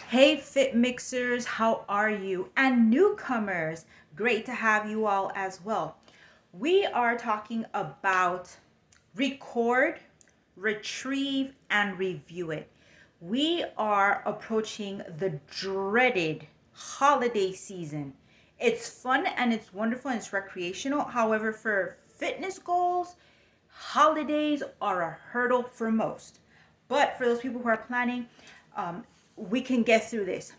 Hey Fitmixers, how are you? And newcomers, great to have you all as well. We are talking about record, retrieve, and review it. We are approaching the dreaded holiday season. It's fun and it's wonderful and it's recreational. However, for fitness goals, holidays are a hurdle for most. But for those people who are planning, we can get through this.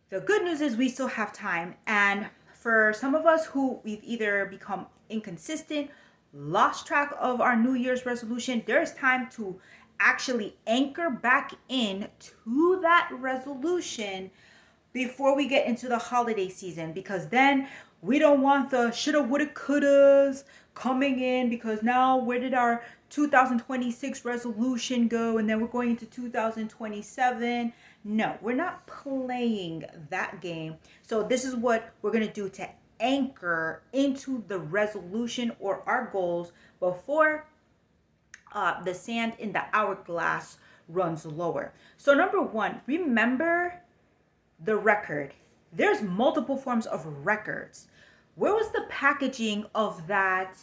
The good news is we still have time. And for some of us who we've either become inconsistent, lost track of our New Year's resolution, there's time to actually anchor back in to that resolution before we get into the holiday season, because then we don't want the shoulda, woulda, couldas coming in, because now where did our 2026 resolution go, and then we're going into 2027. No, we're not playing that game. So this is what we're going to do to anchor into the resolution or our goals before the sand in the hourglass runs lower. So number one, remember the record. There's multiple forms of records. Where was the packaging of that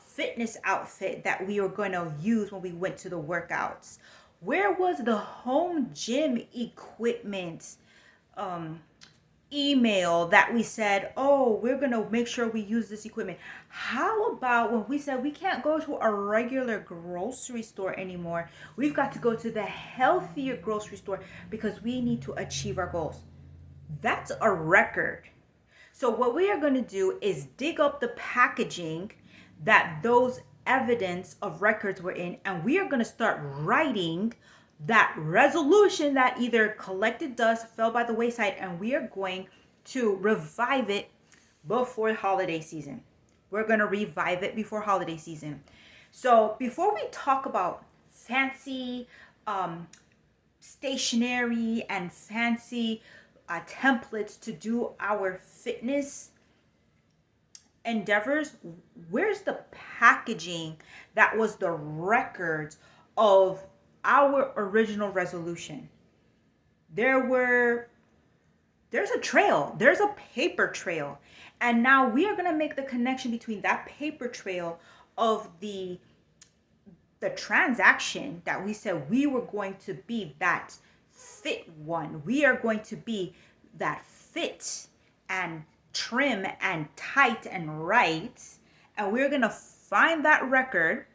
fitness outfit that we were going to use when we went to the workouts? Where was the home gym equipment email that we said, oh, we're going to make sure we use this equipment? How about when we said we can't go to a regular grocery store anymore? We've got to go to the healthier grocery store because we need to achieve our goals. That's a record. So what we are going to do is dig up the packaging that those evidence of records were in, and we are going to start writing that resolution that either collected dust, fell by the wayside, and we are going to revive it before holiday season. We're going to revive it before holiday season. So before we talk about fancy stationery and fancy templates to do our fitness endeavors, where's the packaging that was the records of our original resolution? There's a trail, there's a paper trail, and now we are going to make the connection between that paper trail of the transaction that we said we were going to be that fit one. We are going to be that fit and trim and tight and right, and we're going to find that record,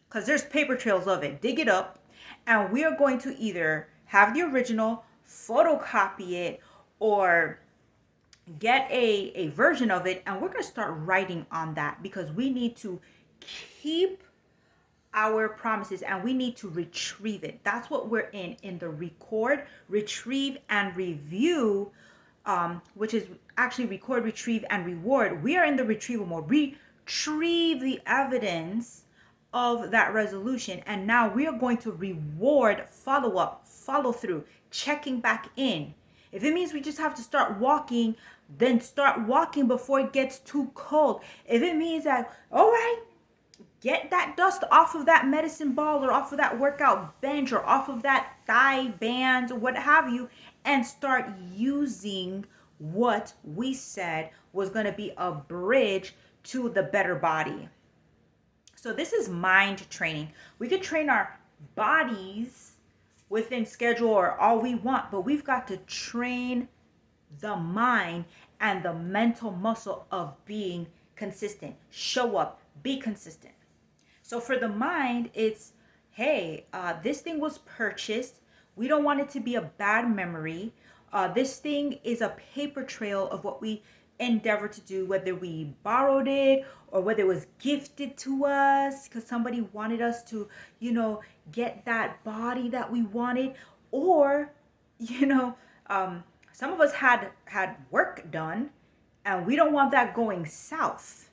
because there's paper trails of it. Dig it up, and we are going to either have the original, photocopy it, or get a version of it, and we're going to start writing on that, because we need to keep our promises and we need to retrieve it. That's what we're in the record, retrieve, and review, which is actually record, retrieve, and reward. We are in the retrieval mode. Retrieve the evidence of that resolution, and now we are going to reward follow up, follow through, checking back in. If it means we just have to start walking, then start walking before it gets too cold. If it means that, all right, get that dust off of that medicine ball, or off of that workout bench, or off of that thigh band, or what have you, and start using what we said was going to be a bridge to the better body. So this is mind training. We could train our bodies within schedule or all we want, but we've got to train the mind and the mental muscle of being consistent. Show up, be consistent. So for the mind, it's, hey, this thing was purchased. We don't want it to be a bad memory. This thing is a paper trail of what we endeavor to do, whether we borrowed it or whether it was gifted to us because somebody wanted us to, get that body that we wanted, or, some of us had work done and we don't want that going south.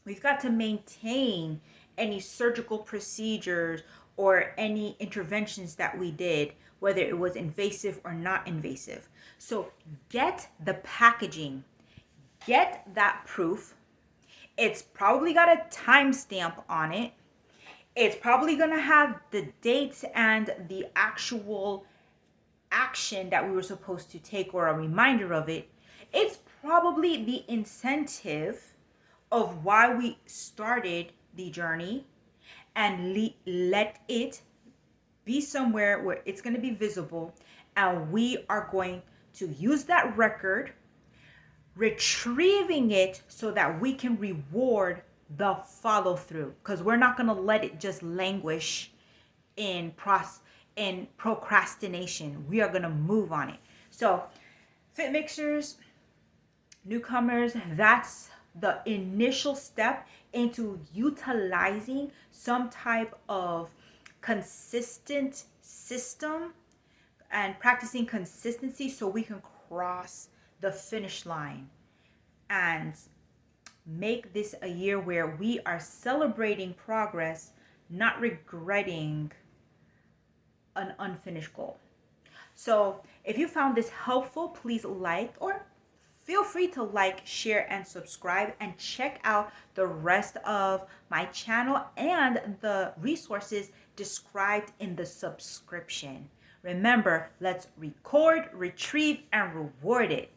We've got to maintain any surgical procedures or any interventions that we did, whether it was invasive or not invasive. So get the packaging, get that proof. It's probably got a timestamp on it. It's probably going to have the dates and the actual action that we were supposed to take or a reminder of it. It's probably the incentive of why we started the journey, and let it be somewhere where it's going to be visible, and we are going to use that record, retrieving it so that we can reward the follow through, because we're not going to let it just languish in procrastination. We are going to move on it. So Fitmixers, newcomers, that's the initial step into utilizing some type of consistent system and practicing consistency so we can cross the finish line and make this a year where we are celebrating progress, not regretting an unfinished goal. So if you found this helpful, please like, or feel free to like, share, and subscribe, and check out the rest of my channel and the resources described in the subscription. Remember, let's record, retrieve, and reward it.